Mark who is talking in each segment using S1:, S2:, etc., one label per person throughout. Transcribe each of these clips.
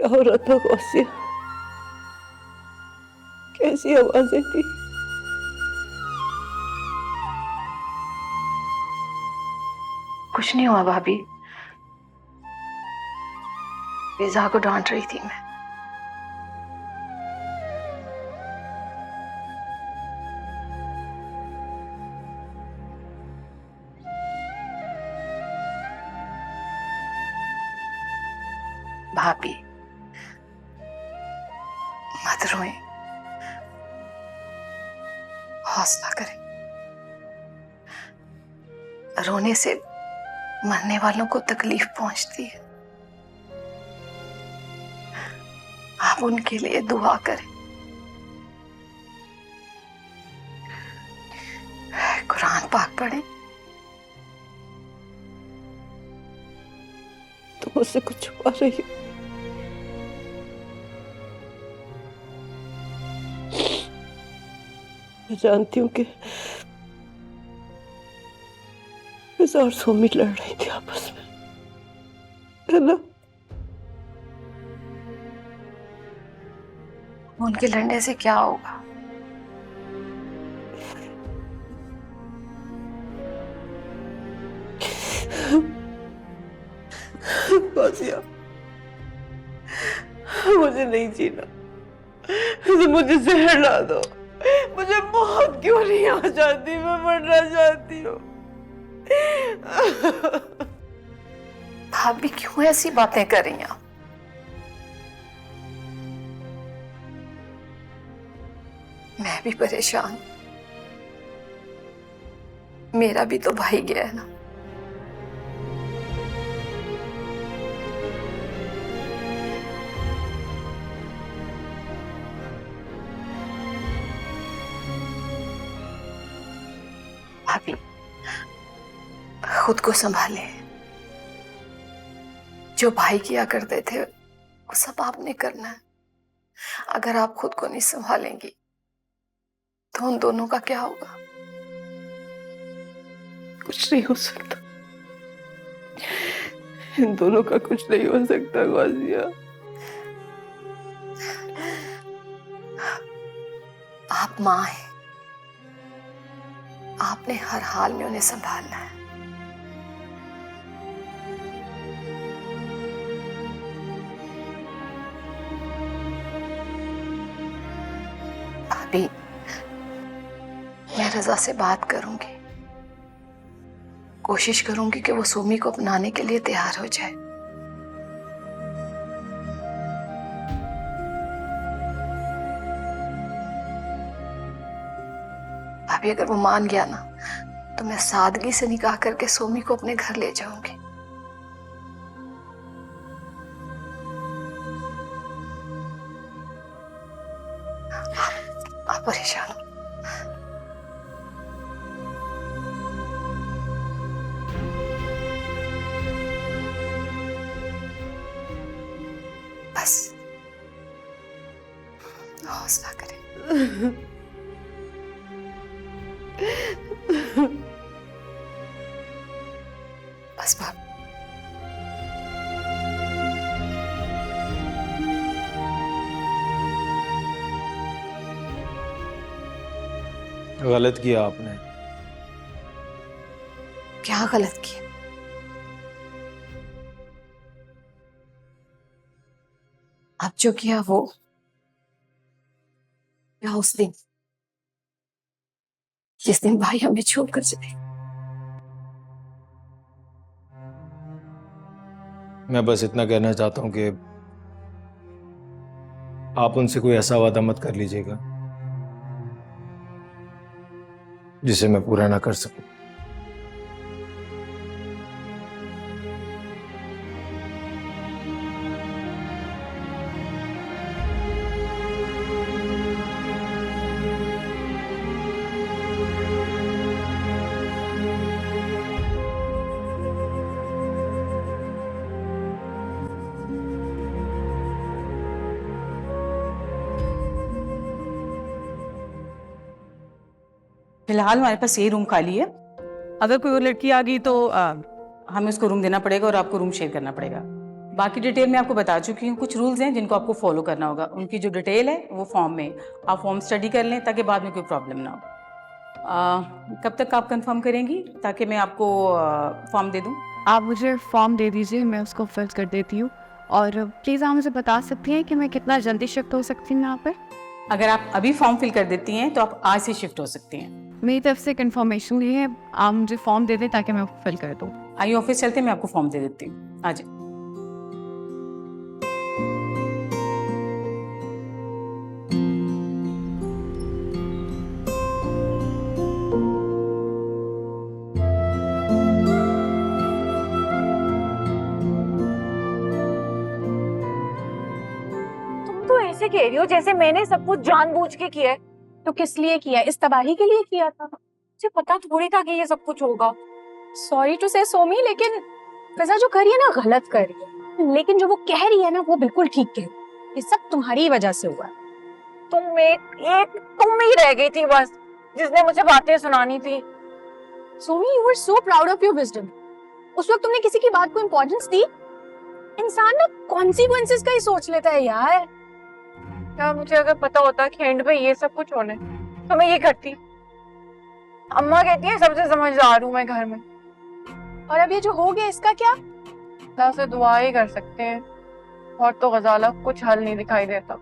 S1: हो रहा था गौसिया? कैसी आवाजें थी?
S2: कुछ नहीं हुआ भाभी, फिजा को डांट रही थी मैं। भाभी मत रोएं, हौसला करें। रोने से मरने वालों को तकलीफ पहुंचती है। आप उनके लिए दुआ करें, कुरान पाक पढ़ें।
S1: तुम मुझसे कुछ छुपा रही हो? मैं जानती हूँ कि फिजा और सोमी लड़ रही थी आपस में, है ना?
S2: उनके लड़ने से क्या होगा?
S1: गौसिया, मुझे नहीं जीना। तो मुझे जहर ला दो। मुझे मौत क्यों नहीं आ जाती? मैं मरना चाहती हूँ।
S2: भाभी क्यों ऐसी बातें कर रही हैं आप? मैं भी परेशान, मेरा भी तो भाई गया है ना। भाभी खुद को संभाले। जो भाई किया करते थे वो सब आपने करना है। अगर आप खुद को नहीं संभालेंगी तो उन दोनों का क्या होगा?
S1: कुछ नहीं हो सकता, इन दोनों का कुछ नहीं हो सकता गौसिया।
S2: आप मां हैं, आपने हर हाल में उन्हें संभालना है। भाभी मैं रजा से बात करूंगी, कोशिश करूंगी कि वो सोमी को अपनाने के लिए तैयार हो जाए। भाभी अगर वो मान गया ना तो मैं सादगी से निकाह करके सोमी को अपने घर ले जाऊंगी। आप परेशान हो। बस हौसला करें। बस भाभी।
S3: गलत किया आपने।
S2: क्या गलत किया? अब जो किया वो क्या उस दिन, जिस दिन भाई हमें छोड़कर चले?
S3: मैं बस इतना कहना चाहता हूं कि आप उनसे कोई ऐसा वादा मत कर लीजिएगा जिसे मैं पूरा ना कर सकूं।
S4: फिलहाल हमारे पास यही रूम खाली है। अगर कोई और लड़की आ गई तो हमें उसको रूम देना पड़ेगा और आपको रूम शेयर करना पड़ेगा। बाकी डिटेल मैं आपको बता चुकी हूँ। कुछ रूल्स हैं जिनको आपको फॉलो करना होगा। उनकी जो डिटेल है वो फॉर्म में, आप फॉर्म स्टडी कर लें ताकि बाद में कोई प्रॉब्लम ना हो। कब तक आप कंफर्म करेंगी ताकि मैं आपको फॉर्म दे दूँ?
S5: आप मुझे फॉर्म दे दीजिए, मैं उसको फिल कर देती हूँ। और प्लीज़ आप मुझे बता सकती हैं कि मैं कितना जल्दी शिफ्ट हो सकती हूँ यहाँ पर?
S4: अगर आप अभी फॉर्म फिल कर देती हैं तो आप आज से शिफ्ट हो सकती हैं।
S5: मेरी तरफ से एक इन्फॉर्मेशन ये है, आप मुझे फॉर्म दे दें ताकि मैं फिल कर दूँ।
S4: आइए ऑफिस चलते हैं, मैं आपको फॉर्म दे देती हूँ। आ जाए।
S6: तुम तो ऐसे कह रही हो जैसे मैंने सब कुछ जानबूझ के किया है। तो किस लिए किया? इस तबाही के लिए किया था? मुझे पता थोड़ी था कि ये सब कुछ होगा। सॉरी टू से सोमी, लेकिन फिजा जो कर रही है ना गलत कर रही है, लेकिन जो वो कह रही है ना वो बिल्कुल ठीक कह रही है। ये सब तुम्हारी वजह से हुआ है। तुम ही रह गई थी बस जिसने मुझे बातें सुनानी थी। Somi, you were so proud of your wisdom. उस वक्त तुमने किसी की बात को इम्पोर्टेंस दी। इंसान ना कॉन्सिक्वेंसेस का ही सोच लेता है यार। क्या मुझे अगर पता होता कि एंड पे ये सब कुछ होने तो मैं ये करती। अम्मा कहती है सबसे समझदार हूँ मैं घर में। और अब ये जो हो गया इसका क्या? अल्लाह से दुआ ही कर सकते हैं, और तो गजाला कुछ हल नहीं दिखाई देता।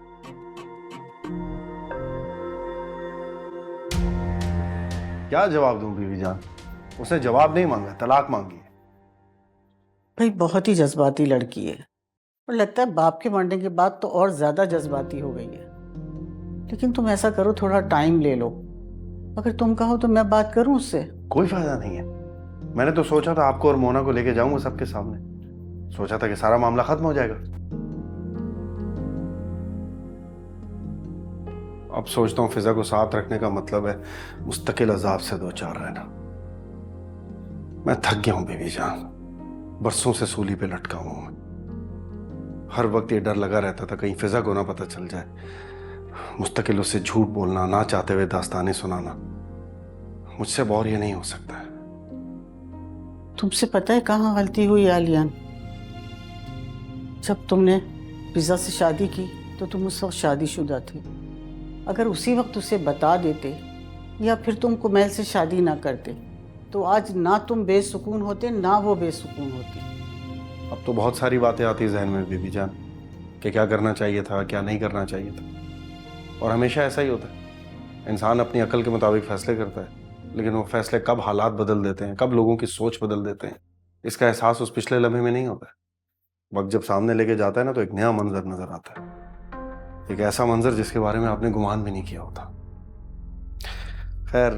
S7: क्या जवाब दूं बीवी जान? उसने जवाब नहीं मांगा, तलाक मांगी है।
S8: भाई बहुत ही जज्बाती लड़की है, और लगता है बाप के मरने के बाद तो और ज्यादा जज्बाती हो गई है। लेकिन तुम ऐसा करो, थोड़ा टाइम ले लो। अगर तुम कहो तो मैं बात करूं उससे।
S7: कोई फायदा नहीं है। मैंने तो सोचा था आपको और मोना को लेके जाऊंगा सबके सामने। सोचा था कि सारा मामला खत्म हो जाएगा। अब सोचता हूँ फिजा को साथ रखने का मतलब है मुस्तकिल अजाब से दो चार रहना। मैं थक गया हूं बीवी जान, बरसों से सूली पे लटका हूं मैं। हर वक्त ये डर लगा रहता था कहीं फिजा को ना पता चल जाए। मुस्तकिल उससे झूठ बोलना, ना चाहते हुए दास्तानें सुनाना। मुझसे अब और ये नहीं हो सकता है।
S8: तुमसे पता है कहाँ गलती हुई आलियान? जब तुमने फिजा से शादी की तो तुम उस वक्त शादीशुदा थे। अगर उसी वक्त उसे बता देते या फिर तुम कुमैल से शादी ना करते तो आज ना तुम बेसुकून होते ना वो बेसुकून होती।
S7: अब तो बहुत सारी बातें आती जहन में बीबी जान कि क्या करना चाहिए था, क्या नहीं करना चाहिए था। और हमेशा ऐसा ही होता है, इंसान अपनी अकल के मुताबिक फैसले करता है, लेकिन वो फैसले कब हालात बदल देते हैं, कब लोगों की सोच बदल देते हैं, इसका एहसास उस पिछले लम्हे में नहीं होता है। वक्त जब सामने लेके जाता है ना तो एक नया मंजर नजर आता है, एक ऐसा मंजर जिसके बारे में आपने गुमान भी नहीं किया होता। खैर,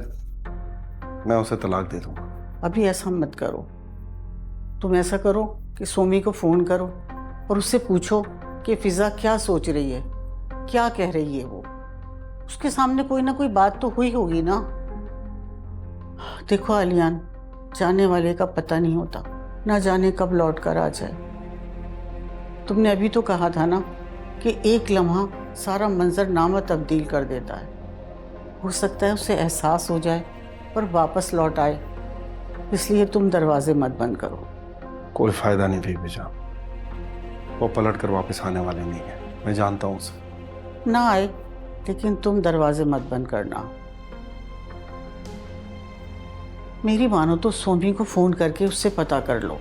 S7: मैं उसे तलाक दे दूंगा।
S8: अभी ऐसा मत करो। तुम ऐसा करो कि सोमी को फ़ोन करो और उससे पूछो कि फिजा क्या सोच रही है, क्या कह रही है वो। उसके सामने कोई ना कोई बात तो हुई होगी ना। देखो आलियान, जाने वाले का पता नहीं होता, ना जाने कब लौट कर आ जाए। तुमने अभी तो कहा था ना कि एक लम्हा सारा मंजरनामा तब्दील कर देता है। हो सकता है उसे एहसास हो जाए और वापस लौट आए, इसलिए तुम दरवाजे मत बंद करो।
S7: कोई फायदा नहीं बीबी जान, वो पलट कर वापस आने वाले नहीं है, मैं जानता हूँ उसे।
S8: ना आए, लेकिन तुम दरवाजे मत बंद करना। मेरी मानो तो सोमी को फोन करके उससे पता कर लो।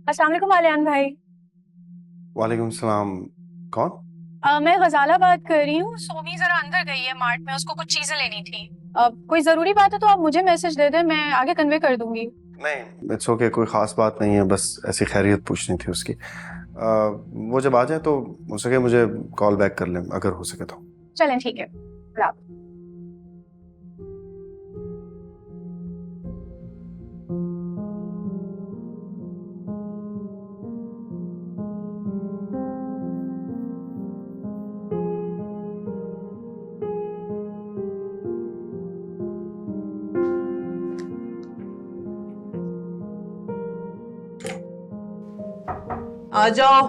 S6: अस्सलाम वालेकुम आलियान भाई।
S7: वालेकुम सलाम। कौन?
S6: मैं गजाला बात कर रही हूँ। सोमी जरा अंदर गई है मार्ट में, उसको कुछ चीजें लेनी थी। कोई जरूरी बात है तो आप मुझे मैसेज दे दें, मैं आगे कन्वे कर दूंगी।
S7: नहीं, इट्स ओके, कोई खास बात नहीं है, बस ऐसी खैरियत पूछनी थी उसकी। वो जब आ जाए तो हो सके मुझे कॉल बैक कर लें अगर हो सके तो।
S6: चलें ठीक है।
S1: आ जाओ।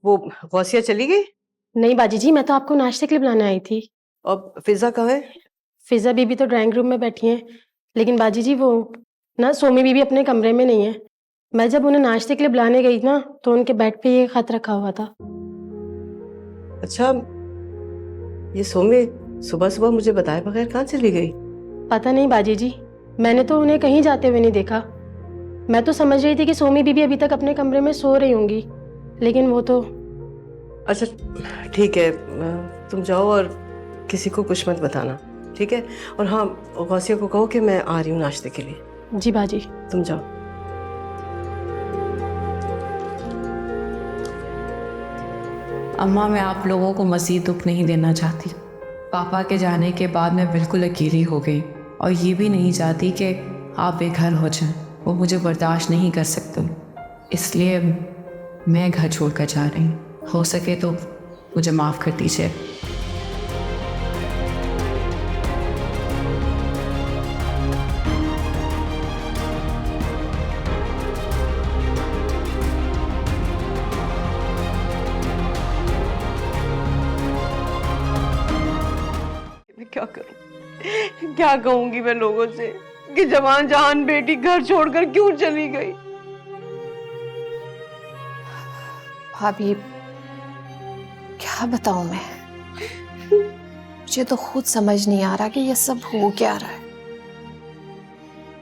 S1: वो गौसिया चली गई?
S9: नहीं बाजी जी, मैं तो आपको नाश्ते के लिए बुलाने आई थी।
S1: और फिजा कहाँ है?
S9: फिजा बीबी तो ड्राइंग रूम में बैठी हैं, लेकिन बाजी जी वो ना सोमी बीबी अपने कमरे में नहीं है। मैं जब उन्हें नाश्ते के लिए बुलाने गई ना तो उनके बेड पे ये खत रखा हुआ था।
S1: अच्छा, ये सोमी सुबह सुबह मुझे बताए बगैर कहाँ चली गई?
S9: पता नहीं बाजी जी, मैंने तो उन्हें कहीं जाते हुए नहीं देखा। मैं तो समझ रही थी कि सोमी बीबी अभी तक अपने कमरे में सो रही होंगी, लेकिन वो तो।
S1: अच्छा ठीक है, तुम जाओ और किसी को कुछ मत बताना, ठीक है? और हाँ, गौसिया को कहो कि मैं आ रही हूँ नाश्ते के लिए।
S9: जी बाजी।
S1: तुम जाओ।
S10: अम्मा, मैं आप लोगों को मज़ीद दुख नहीं देना चाहती। पापा के जाने के बाद मैं बिल्कुल अकेली हो गई और ये भी नहीं चाहती कि आप बेघर हो जाएं। वो मुझे बर्दाश्त नहीं कर सकते, इसलिए मैं घर छोड़कर जा रही हूँ। हो सके तो मुझे माफ़ कर दीजिए।
S1: क्या करूं, क्या कहूंगी मैं लोगों से कि जवान जहान बेटी घर छोड़कर क्यों चली गई?
S2: भाभी क्या बताऊं मैं, मुझे तो खुद समझ नहीं आ रहा कि ये सब हो क्या रहा है।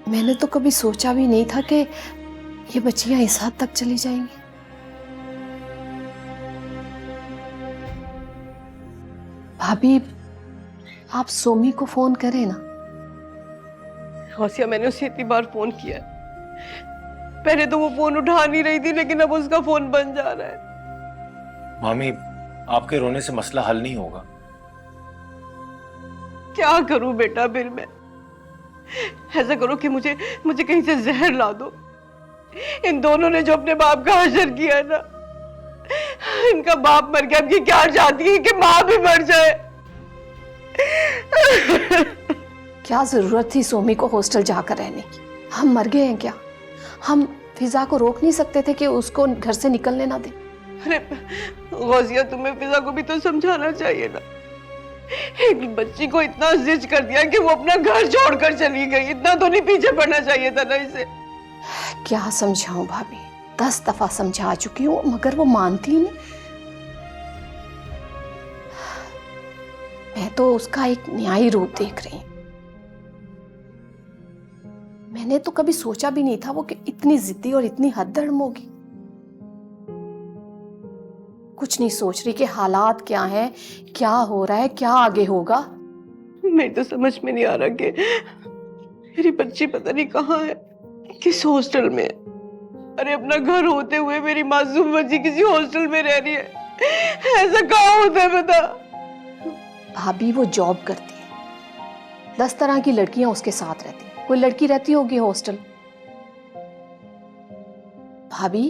S2: मैंने तो कभी सोचा भी नहीं था कि ये बच्चियां इस हद तक चली जाएंगी। भाभी आप सोमी को फोन करें ना।
S1: गौसिया, मैंने उसे इतनी बार फोन किया, पहले तो वो फोन उठा नहीं रही थी, लेकिन अब उसका फोन बंद जा रहा है।
S3: मामी, आपके रोने से मसला हल नहीं होगा।
S1: क्या करूं बेटा, फिर मैं ऐसा करो कि मुझे कहीं से जहर ला दो। इन दोनों ने जो अपने बाप का हशर किया ना, इनका बाप मर गया, अब ये क्या चाहती है कि माँ भी मर जाए?
S2: क्या जरूरत थी सोमी को हॉस्टल जाकर रहने की? हम मर गए हैं क्या? हम फिजा को रोक नहीं सकते थे कि उसको घर से निकलने ना दे?
S1: अरे गौसिया, तुम्हें फिजा को भी तो समझाना चाहिए ना। एक बच्ची को इतना जिद कर दिया कि वो अपना घर छोड़कर चली गई, इतना तो नहीं पीछे पड़ना चाहिए था ना इसे?
S2: क्या समझाऊं भाभी, 10 दफा समझा चुकी हूँ मगर वो मानती ही नहीं। मैं तो उसका एक न्यायी रूप देख रही हूं। मैंने तो कभी सोचा भी नहीं था वो कि इतनी जिद्दी और इतनी हदधर्म होगी। कुछ नहीं सोच रही कि हालात क्या हैं, क्या हो रहा है, क्या आगे होगा।
S1: मेरी तो समझ में नहीं आ रहा कि मेरी बच्ची पता नहीं कहाँ है, किस हॉस्टल में। अरे अपना घर होते हुए मेरी मासूम बच्ची किसी हॉस्टल में रह रही है, ऐसा कहाँ होता है बता?
S2: भाभी वो जॉब करती है, 10 तरह की लड़कियां उसके साथ रहती हैं। कोई लड़की रहती होगी हॉस्टल। भाभी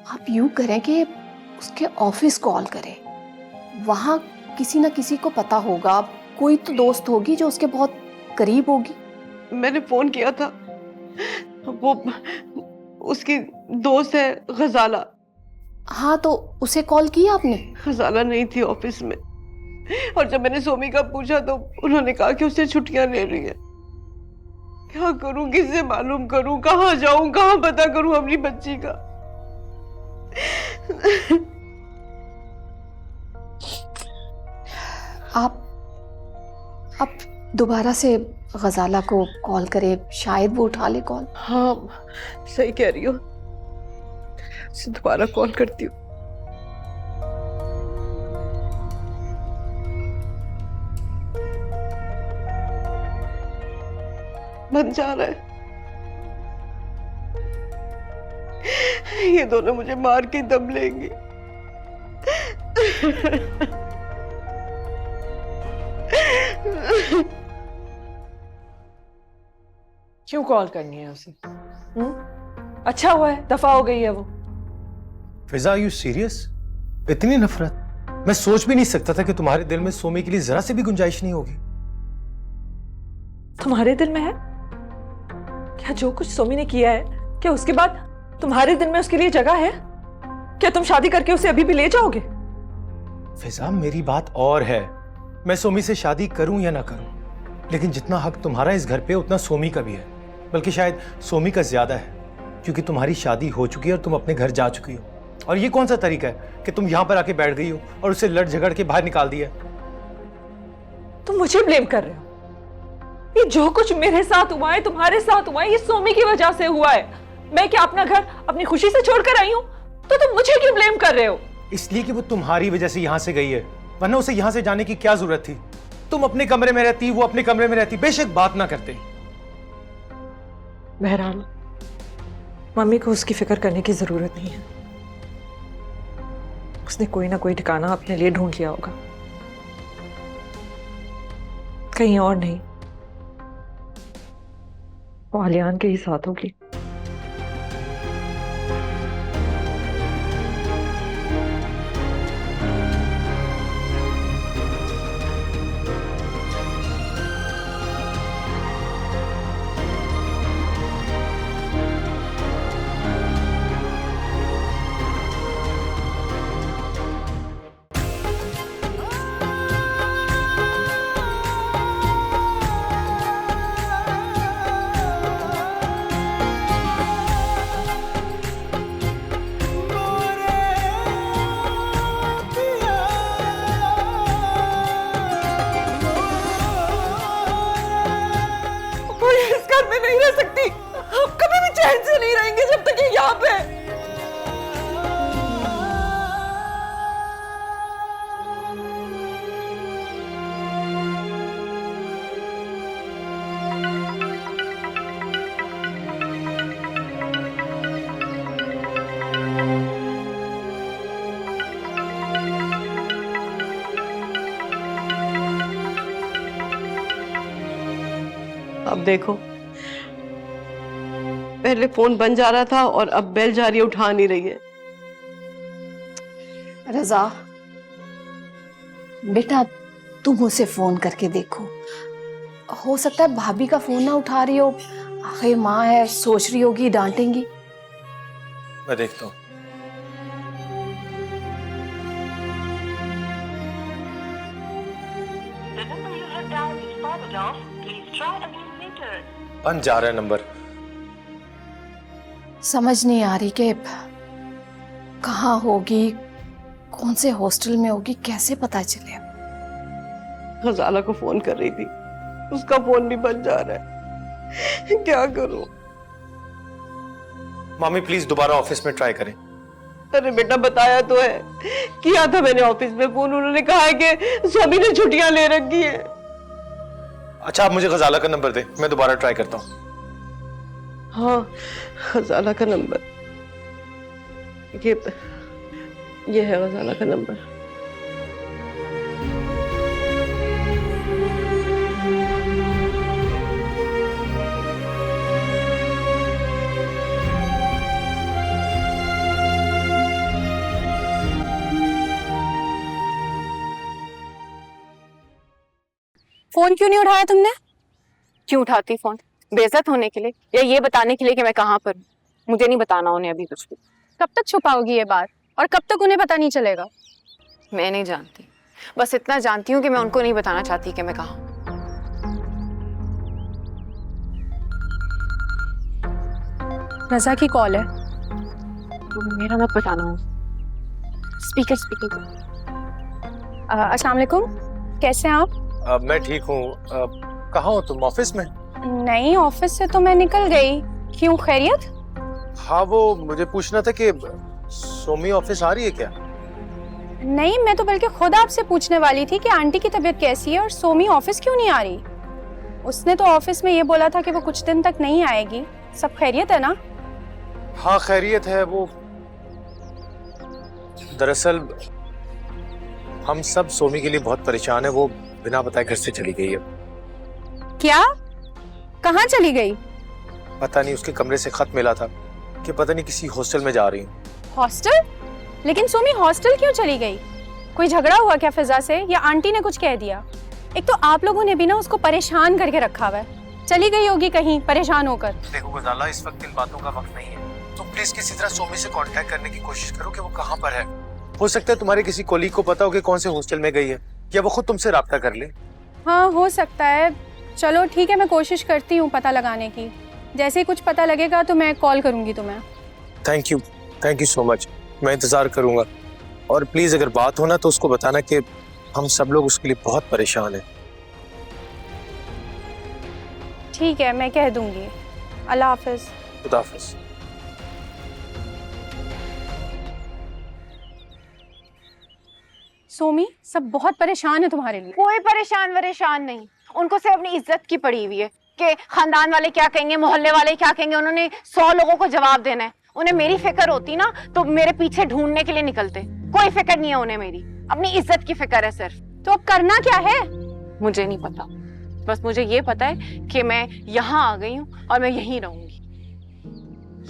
S2: आप यूं करें कि उसके ऑफिस कॉल करें, वहां किसी ना किसी को पता होगा, कोई तो दोस्त होगी जो उसके बहुत करीब होगी।
S1: मैंने फोन किया था, वो उसकी दोस्त है गजाला।
S2: हाँ तो उसे कॉल किया आपने?
S1: गजाला नहीं थी ऑफिस में, और जब मैंने सोमी का पूछा तो उन्होंने कहा कि उसे छुट्टियां ले रही है। क्या करूं, किससे मालूम करूं, कहाँ जाऊं, कहाँ पता करूं अपनी बच्ची का?
S2: आप दोबारा से गजाला को कॉल करें, शायद वो उठा ले कॉल।
S1: हाँ सही कह रही हो, दोबारा कॉल करती हूँ। बन जा रहा है, ये दोनों मुझे मार के दम लेंगे।
S11: क्यों कॉल करनी है उसे? अच्छा हुआ है, दफा हो गई है वो।
S3: फिजा, आर यू सीरियस? इतनी नफरत? मैं सोच भी नहीं सकता था कि तुम्हारे दिल में सोमी के लिए जरा से भी गुंजाइश नहीं होगी।
S11: तुम्हारे दिल में है? क्या जो कुछ सोमी ने किया है, क्या उसके बाद तुम्हारे दिल में उसके लिए जगह है? क्या तुम शादी करके उसे अभी भी ले जाओगे?
S3: फिजा, मेरी बात और है। मैं सोमी से शादी करूं या ना करूं, लेकिन जितना हक तुम्हारा इस घर पे उतना सोमी का भी है, बल्कि शायद सोमी का ज्यादा है, क्योंकि तुम्हारी शादी हो चुकी है और तुम अपने घर जा चुकी हो। और ये कौन सा तरीका है कि तुम यहां पर आके बैठ गई हो और उसे लड़ झगड़ के बाहर निकाल दिया?
S11: तुम मुझे ब्लेम कर रहे हो? ये जो कुछ मेरे साथ हुआ है, तुम्हारे साथ हुआ है, ये सोमी की वजह से हुआ है। मैं क्या अपना घर अपनी खुशी से छोड़कर आई हूं? तो तुम मुझे क्यों ब्लेम कर रहे हो?
S3: इसलिए कि वो तुम्हारी वजह से यहां से गई है, वरना उसे यहां से जाने की क्या जरूरत थी? तुम अपने कमरे में रहती, वो अपने कमरे में रहती, बेशक बात ना करते।
S11: बहरहाल मम्मी को उसकी फिक्र करने की जरूरत नहीं है। उसने कोई ना कोई ठिकाना अपने लिए ढूंढ लिया होगा, कहीं और नहीं, वो आलियान के ही साथ होगी। नहीं रह सकती, हम कभी भी चैन से नहीं रहेंगे जब तक ये यहाँ पे।
S1: अब देखो, पहले फोन बंद जा रहा था और अब बेल जा रही है, उठा नहीं रही है।
S2: रजा बेटा, तुम उसे फोन करके देखो, हो सकता है भाभी का फोन ना उठा रही हो, आखिर माँ है, सोच रही होगी डांटेंगी।
S3: मैं देखता हूँ। बंद जा रहा है नंबर।
S2: समझ नहीं आ रही कि कहाँ होगी, कौन से हॉस्टल में होगी, कैसे पता चले।
S1: गजाला को फोन कर रही थी, उसका फोन भी बंद जा रहा है, क्या करूं?
S3: मामी प्लीज दोबारा ऑफिस में ट्राई करें।
S1: अरे बेटा, बताया तो है, किया था मैंने ऑफिस में फोन, उन्होंने कहा है कि सभी ने छुट्टियां ले रखी है।
S3: अच्छा, आप मुझे गजाला का नंबर दे, मैं दोबारा ट्राई करता हूँ।
S1: हाँ, गजाला का नंबर, ये है गजाला का नंबर।
S6: फोन क्यों नहीं उठाया तुमने? क्यों उठाती फोन? बेइज्जत होने के लिए या ये बताने के लिए कि मैं कहाँ पर हूँ? मुझे नहीं बताना उन्हें अभी कुछ भी। कब तक छुपाओगी ये बात, और कब तक उन्हें पता नहीं चलेगा?
S10: मैं नहीं जानती, बस इतना जानती हूँ कि मैं उनको नहीं बताना चाहती कि मैं कहाँ हूँ।
S6: रजा की कॉल है।
S10: मेरा मत बताना।
S6: स्पीकर अस्सलाम वालेकुम, कैसे हैं आप?
S3: मैं ठीक हूँ। कहाँ हो तुम? ऑफिस में?
S6: नहीं, ऑफिस से तो मैं निकल गई। क्यों, खैरियत?
S3: हाँ, वो मुझे पूछना था कि सोमी ऑफिस आ रही है क्या?
S6: नहीं, मैं तो बल्कि खुद आपसे पूछने वाली थी कि आंटी की तबीयत कैसी है और सोमी ऑफिस क्यों नहीं आ रही। उसने तो ऑफिस में ये बोला था कि वो कुछ दिन तक नहीं आएगी। सब खैरियत है ना?
S3: हाँ खैरियत है। वो दरअसल हम सब सोमी के लिए बहुत परेशान है, वो बिना बताए घर से चली गई है।
S6: क्या? कहाँ चली गई?
S3: पता नहीं, उसके कमरे से खत मिला था कि पता नहीं किसी हॉस्टल में जा रही हूँ।
S6: हॉस्टल? लेकिन सोमी हॉस्टल क्यों चली गई? कोई झगड़ा हुआ क्या फिजा से, या आंटी ने कुछ कह दिया? एक तो आप लोगों ने भी ना उसको परेशान करके रखा हुआ है। चली गई होगी कहीं परेशान होकर।
S3: देखो गजाला, इस वक्त इन बातों का वक्त नहीं है। तुम प्लीज किसी तरह सोमी से कांटेक्ट करने की कोशिश करो कि वो कहाँ पर है। हो सकता है तुम्हारे किसी कोलीग को पता हो कि कौन से हॉस्टल में गई है, या वो खुद तुमसे राब्ता कर ले।
S6: हाँ हो सकता है। चलो ठीक है, मैं कोशिश करती हूँ पता लगाने की। जैसे ही कुछ पता लगेगा तो मैं कॉल करूँगी तुम्हें।
S3: Thank you so much. मैं इंतजार करूंगा, और प्लीज अगर बात हो ना तो उसको बताना कि हम सब लोग उसके लिए बहुत परेशान हैं।
S6: ठीक है, मैं कह दूंगी। अल्लाह हाफिज।
S3: खुदा हाफिज।
S6: सोमी, सब बहुत परेशान है तुम्हारे लिए।
S12: कोई परेशान नहीं, उनको सिर्फ अपनी इज्जत की पड़ी हुई है कि खानदान वाले क्या कहेंगे, मोहल्ले वाले क्या कहेंगे। उन्होंने 100 लोगों को जवाब देना है। उन्हें मेरी फिक्र होती ना तो मेरे पीछे ढूंढने के लिए निकलते। कोई फिक्र नहीं है उन्हें, मेरी अपनी इज्जत की फिक्र है सिर्फ।
S6: तो अब करना क्या है?
S12: मुझे नहीं पता, बस मुझे ये पता है कि मैं यहाँ आ गई हूँ और मैं यहीं रहूंगी।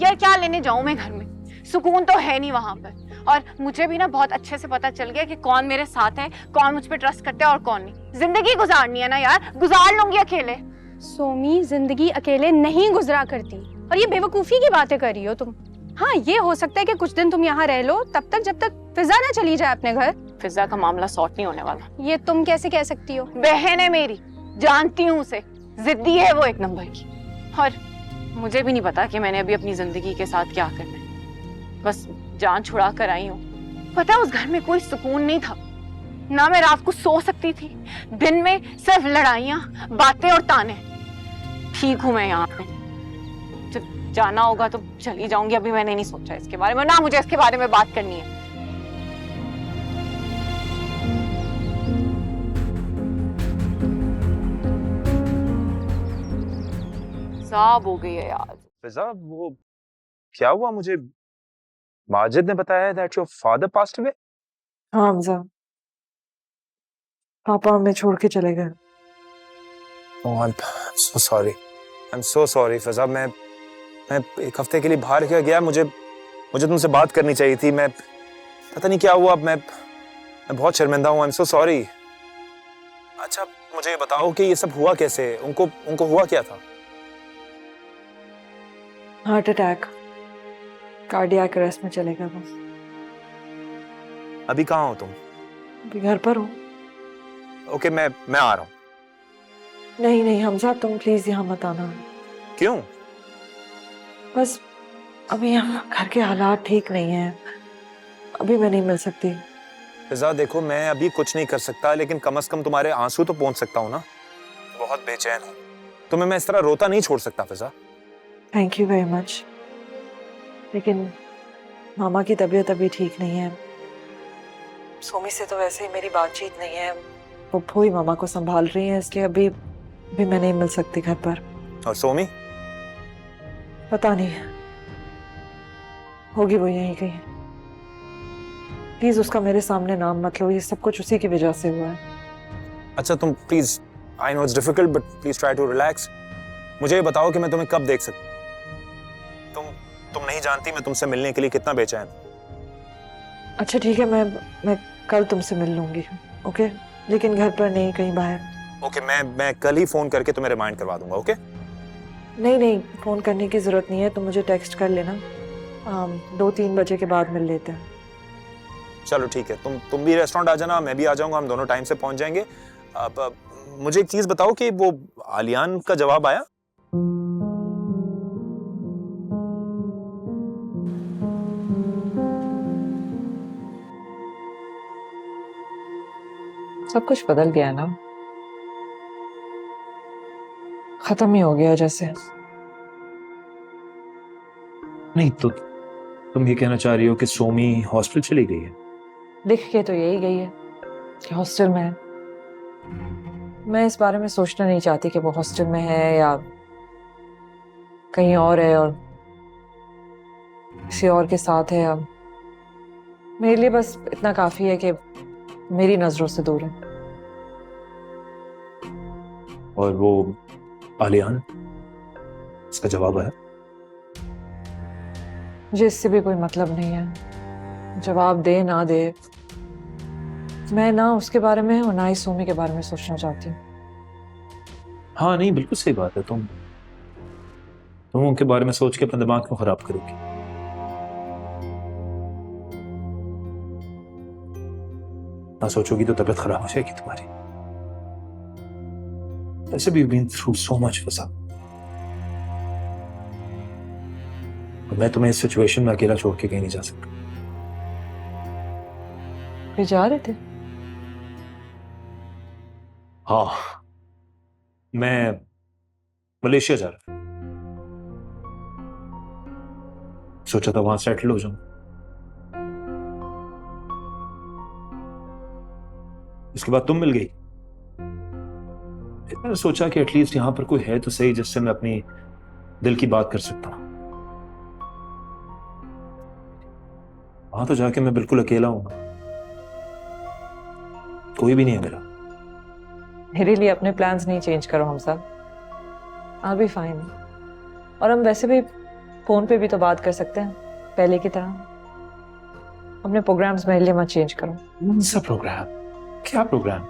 S12: यार क्या लेने जाऊं मैं घर में, सुकून तो है नहीं वहां पर। और मुझे भी ना बहुत अच्छे से पता चल गया कि कौन मेरे साथ है, कौन मुझ पर ट्रस्ट करता है और कौन नहीं। जिंदगी गुजारनी है ना यार, गुजार लूंगी अकेले।
S6: सोमी, जिंदगी अकेले नहीं गुजरा करती, और ये बेवकूफी की बातें कर रही हो तुम। हाँ, ये हो सकता है कि कुछ दिन तुम यहाँ रह लो, तब तक जब तक फिजा ना चली जाए अपने घर।
S12: फिजा का मामला सॉर्ट नहीं होने वाला।
S6: ये तुम कैसे कह सकती हो?
S12: बहन है मेरी, जानती हूँ उसे, जिद्दी है वो एक नंबर की। और मुझे भी नहीं पता कि मैंने अभी अपनी जिंदगी के साथ क्या करना है। बस जान छुड़ा कर आई हूँ। पता है उस घर में कोई सुकून नहीं था ना। मैं रात को सो सकती थी, दिन में सिर्फ लड़ाइयाँ, बातें और ताने। ठीक हूँ मैं यहाँ पे, जब जाना होगा तो चली जाऊंगी। अभी मैंने नहीं सोचा इसके बारे में, ना मुझे इसके बारे में बात करनी है। साब हो गई है यार।
S13: फिजा, वो क्या हुआ? मुझे माजिद ने बताया that your father passed away.
S11: हाँ हमजा, पापा हमें छोड़ के चले गए।
S13: Oh I am so sorry, I am so sorry Fiza. मैं एक हफ्ते के लिए बाहर गया। मुझे तुमसे बात करनी चाहिए थी। मैं पता नहीं क्या हुआ। मैं बहुत शर्मिंदा हूँ। आई एम सो सॉरी। अच्छा मुझे ये बताओ कि ये सब हुआ कैसे? उनको हुआ क्या था?
S11: हार्ट अटैक, कार्डियक अरेस्ट में चले गए वो।
S13: अभी कहाँ हो तुम?
S11: अभी घर पर हूँ।
S13: ओके, मैं आ रहा हूँ।
S11: नहीं हमजा, तुम प्लीज यहाँ मत आना।
S13: क्यों?
S11: बस अभी यहाँ घर के हालात ठीक नहीं हैं, अभी मैं नहीं मिल सकती।
S13: फिजा देखो, मैं अभी कुछ नहीं कर सकता, लेकिन कम से कम तुम्हारे आंसू तो पहुंच सकता हूँ ना। बहुत बेचैन हूँ, तुम्हें मैं इस तरह रोता नहीं छोड़ सकता फिजा।
S11: थैंक यू वेरी मच, लेकिन मामा की तबीयत अभी ठीक नहीं है। सोमी से तो वैसे ही मेरी बातचीत नहीं है, वो ही मामा को संभाल रही है, इसलिए अभी मैं नहीं मिल सकती घर पर।
S13: और सोमी?
S11: पता नहीं, होगी वो यहीं कहीं। प्लीज उसका मेरे सामने नाम मत लो, ये सब कुछ उसी की वजह से हुआ है।
S13: अच्छा तुम please, I know it's difficult but please try to relax. मुझे ये बताओ कि मैं तुम्हें कब देख सकती? तुम नहीं जानती मैं तुमसे मिलने के लिए कितना बेचैन।
S11: अच्छा ठीक है, मैं कल तुमसे मिल लूंगी, ओके? लेकिन घर पर नहीं, कहीं बाहर।
S13: ओके, मैं कल ही फोन करके तुम्हें रिमाइंड करवा दूंगा। ओके?
S11: नहीं, फोन करने की जरूरत नहीं है, तुम मुझे टेक्स्ट कर लेना। 2-3 बजे के बाद मिल लेते हैं।
S13: चलो ठीक है, तुम भी रेस्टोरेंट आ जाना, मैं भी आ जाऊंगा, हम दोनों टाइम से पहुंच जाएंगे। अब मुझे एक चीज बताओ कि वो आलियान का जवाब आया?
S11: सब कुछ बदल गया ना, खत्म ही हो गया जैसे।
S13: नहीं तो तुम ये कहना चाह रही हो कि सोमी हॉस्टल चली गई है?
S11: दिख के तो यही गई है कि हॉस्टल में है। मैं इस बारे में सोचना नहीं चाहती कि वो हॉस्टल में है या कहीं और है और किसी और के साथ है। अब मेरे लिए बस इतना काफी है कि मेरी नजरों से दूर है।
S13: और वो आलियान, इसका जवाब है?
S11: मुझे इससे भी कोई मतलब नहीं है, जवाब दे ना दे। मैं ना उसके बारे में और ना ही सोमी के बारे में सोचना चाहती हूँ।
S13: हाँ नहीं, बिल्कुल सही बात है। तुम उनके बारे में सोच के अपना दिमाग क्यों खराब करोगी? ना सोचोगी तो तबीयत खराब हो जाएगी तुम्हारी। वैसे भी बीन थ्रू सो मच फसा। मैं तुम्हें इस सिचुएशन में अकेला छोड़ के कहीं नहीं जा सकता।
S11: फिर जा रहे थे?
S13: हाँ, मैं मलेशिया जा रहा था। सोचा था वहां सेटल हो जाऊं। इसके बाद तुम मिल गई। फिर मैंने सोचा कि एटलीस्ट यहां पर कोई है तो सही जिससे मैं अपनी दिल की बात कर सकता हूं। वहां तो जाके मैं बिल्कुल अकेला हूं, कोई भी नहीं है मेरा।
S11: मेरे लिए अपने प्लान्स नहीं चेंज करो हम सब। I'll be fine। और हम वैसे भी फोन पे भी तो बात कर सकते हैं पहले की तरह। अपने प्रोग्राम्स मेरे लिए मत चेंज करो।
S13: कौन सा प्रोग्राम? क्या प्रोग्राम?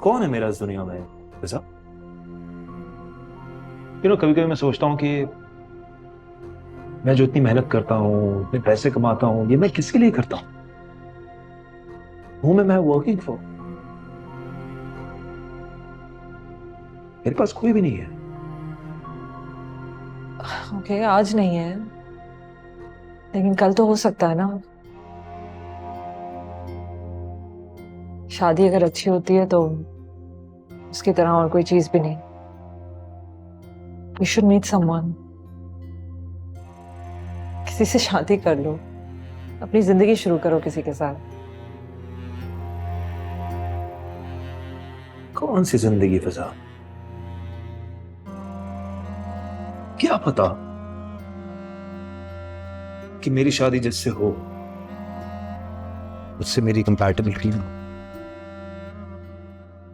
S13: कौन है मेरा इस दुनिया में? ऐसा कभी कभी मैं सोचता हूं कि मैं जो इतनी मेहनत करता हूं, इतने पैसे कमाता हूं, ये मैं किसके लिए करता हूं? मैं वर्किंग फॉर। मेरे पास कोई भी नहीं है।
S11: ओके, आज नहीं है लेकिन कल तो हो सकता है ना। शादी अगर अच्छी होती है तो उसकी तरह और कोई चीज भी नहीं। You should meet someone। किसी से शादी कर लो, अपनी जिंदगी शुरू करो किसी के साथ।
S13: कौन सी जिंदगी फिजा? क्या पता कि मेरी शादी जिससे हो उससे मेरी कंपैटिबिलिटी हो।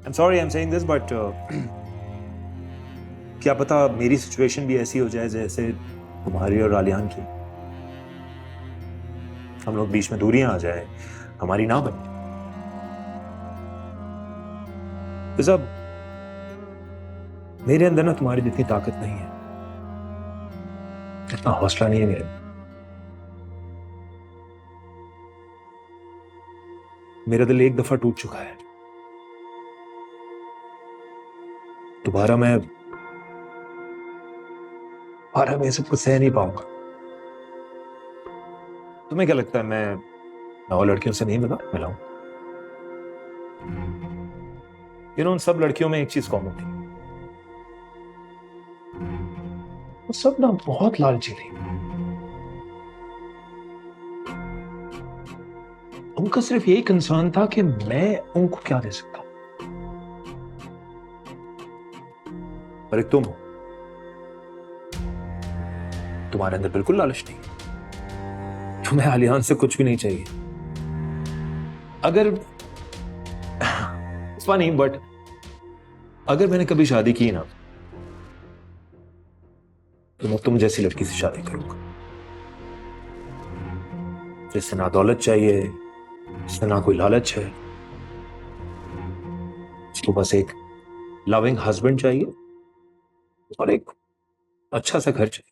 S13: I'm sorry I'm saying this but क्या पता मेरी सिचुएशन भी ऐसी हो जाए जैसे तुम्हारी और आलियान की। हम लोग बीच में दूरियां आ जाए, हमारी ना बने। फिजा, मेरे अंदर ना तुम्हारी जितनी ताकत नहीं है, इतना हौसला नहीं है मेरे। मेरा दिल एक दफा टूट चुका है, दोबारा मैं ये सब कुछ सह नहीं पाऊंगा। तुम्हें क्या लगता है मैं और लड़कियों से नहीं मिला हूं? उन सब लड़कियों में एक चीज कॉमन थी, वो सब ना बहुत लालची थी। उनका सिर्फ यही कंसर्न था कि मैं उनको क्या दे सकता हूं। पर एक तुम हो, तुम्हारे अंदर बिल्कुल लालच नहीं। तुम्हें आलियान से कुछ भी नहीं चाहिए। अगर फनी बट अगर मैंने कभी शादी की ना तो मैं तुम जैसी लड़की से शादी करूंगा, जिससे ना दौलत चाहिए, जिससे ना कोई लालच है, उसको बस एक लविंग हस्बैंड चाहिए और एक अच्छा सा घर चाहिए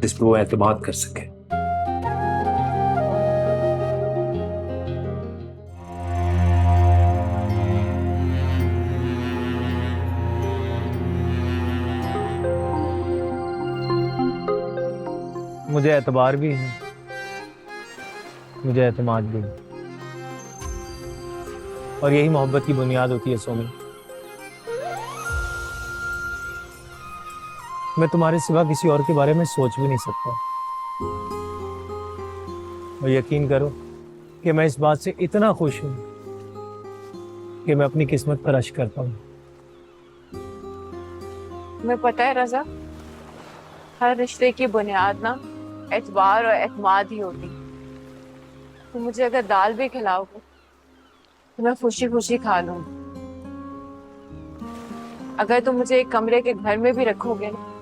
S13: जिस पर वो एतमाद कर सके।
S3: मुझे एतबार भी है, मुझे एतमाद भी है, और यही मोहब्बत की बुनियाद होती है सोमी। मैं तुम्हारे सिवा किसी और के बारे में सोच भी नहीं सकता, और यकीन करो कि मैं इस बात से इतना खुश हूं कि मैं अपनी किस्मत पर अश्क करता हूं।
S12: तुम्हें पता है रजा, हर रिश्ते की बुनियाद ना एतबार और एतमाद ही होती। तुम मुझे अगर दाल भी खिलाओगे तो मैं खुशी खुशी खा लूंगी। अगर तुम मुझे एक कमरे के घर में भी रखोगे ना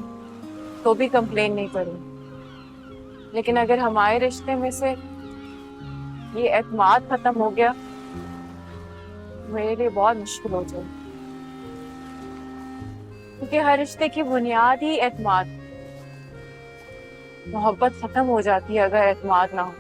S12: तो भी कंप्लेन नहीं करूंगी। लेकिन अगर हमारे रिश्ते में से ये एतमाद खत्म हो गया मेरे लिए बहुत मुश्किल हो जाए, क्योंकि हर रिश्ते की बुनियाद ही एतमाद। मोहब्बत खत्म हो जाती है अगर एतमाद ना हो।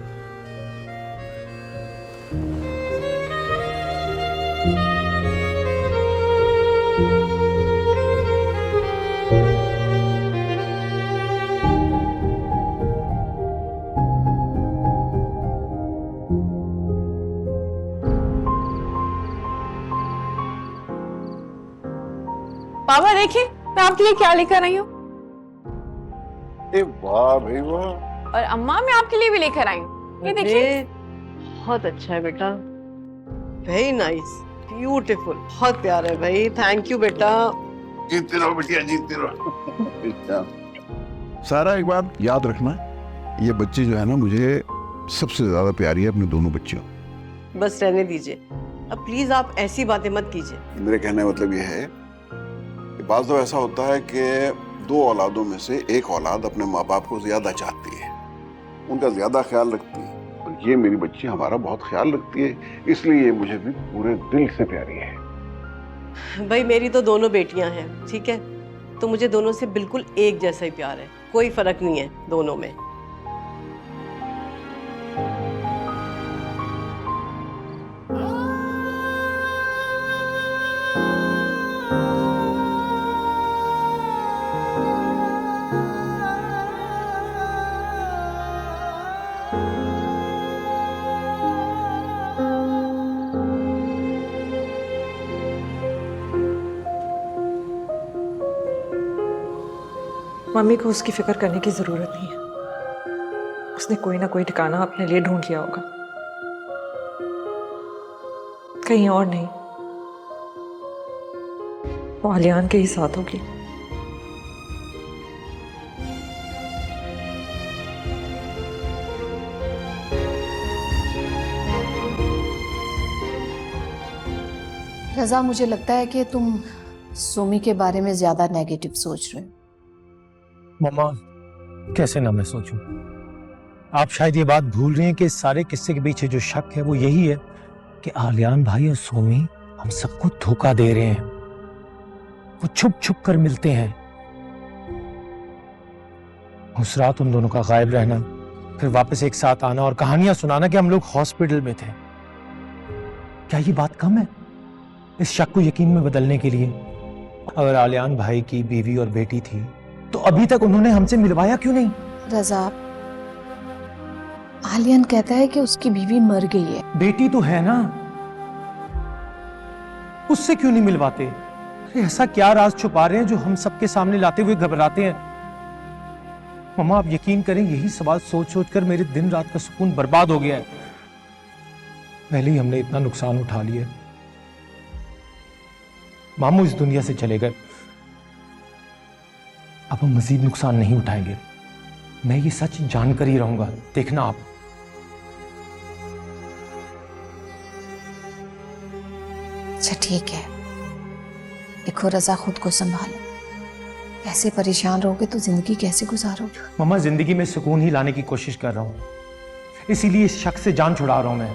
S12: पापा देखिए, मैं आपके लिए क्या लेकर आई हूँ।
S14: वाह भाई वाह।
S12: और अम्मा, मैं आपके लिए भी लेकर आई हूँ, ये देखिए।
S1: बहुत अच्छा है बेटा, वेरी नाइस, ब्यूटीफुल, बहुत प्यारा है भाई। थैंक यू बेटा।
S14: जीतते रहो बिटिया, जीतते रहो। सारा एक बात याद रखना, ये बच्ची जो है ना, मुझे सबसे ज्यादा प्यारी है अपने दोनों बच्चियों।
S1: बस रहने दीजिए अब प्लीज, आप ऐसी बातें मत कीजिए।
S14: मेरे कहने का मतलब ये है कि बाज़ दफ़ा ऐसा होता है कि दो औलादों में से एक औलाद अपने माँ बाप को ज्यादा चाहती है, उनका ज्यादा ख्याल रखती है, और ये मेरी बच्ची हमारा बहुत ख्याल रखती है, इसलिए ये मुझे भी पूरे दिल से प्यारी है।
S1: भाई मेरी तो दोनों बेटियां हैं, ठीक है, तो मुझे दोनों से बिल्कुल एक जैसा ही प्यार है, कोई फर्क नहीं है दोनों में।
S11: मम्मी को उसकी फिक्र करने की जरूरत नहीं है, उसने कोई ना कोई ठिकाना अपने लिए ढूंढ लिया होगा, कहीं और नहीं, वो आलियान के ही साथ होगी।
S2: रजा, मुझे लगता है कि तुम सोमी के बारे में ज्यादा नेगेटिव सोच रहे हो।
S3: मम्मा, कैसे ना मैं सोचूं? आप शायद ये बात भूल रही हैं कि इस सारे किस्से के पीछे जो शक है वो यही है कि आलियान भाई और सोमी हम सबको धोखा दे रहे हैं। वो छुप छुप कर मिलते हैं। उस रात उन दोनों का गायब रहना, फिर वापस एक साथ आना और कहानियां सुनाना कि हम लोग हॉस्पिटल में थे, क्या ये बात कम है इस शक को यकीन में बदलने के लिए? अगर आलियान भाई की बीवी और बेटी थी तो अभी तक उन्होंने हमसे मिलवाया क्यों नहीं?
S2: रजा, आलियान कहता है कि उसकी बीवी मर गई है।
S3: बेटी तो है ना, उससे क्यों नहीं मिलवाते? ऐसा क्या राज छुपा रहे हैं जो हम सबके सामने लाते हुए घबराते हैं? मम्मा, आप यकीन करें, यही सवाल सोच सोच कर मेरे दिन रात का सुकून बर्बाद हो गया है। पहले ही हमने इतना नुकसान उठा लिया, मामू इस दुनिया से चले गए, अब हम मजीद नुकसान नहीं उठाएंगे। मैं ये सच जानकर ही रहूंगा, देखना आप।
S2: अच्छा ठीक है, देखो रजा, खुद को संभालो। ऐसे परेशान रहोगे तो जिंदगी कैसे गुजारोगे?
S3: मम्मा, जिंदगी में सुकून ही लाने की कोशिश कर रहा हूं, इसीलिए इस शख्स से जान छुड़ा रहा हूं मैं।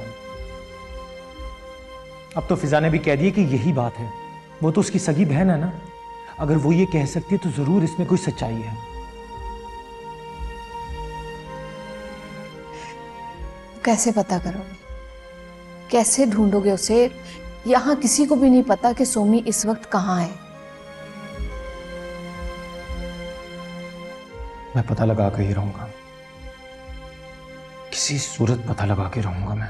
S3: अब तो फिजा ने भी कह दिया कि यही बात है, वो तो उसकी सगी बहन है ना, अगर वो ये कह सकती है तो जरूर इसमें कोई सच्चाई है।
S2: कैसे पता करोगे? कैसे ढूंढोगे उसे? यहाँ किसी को भी नहीं पता कि सोमी इस वक्त कहाँ है।
S3: मैं पता लगा के ही रहूंगा, किसी सूरत पता लगा के रहूंगा मैं।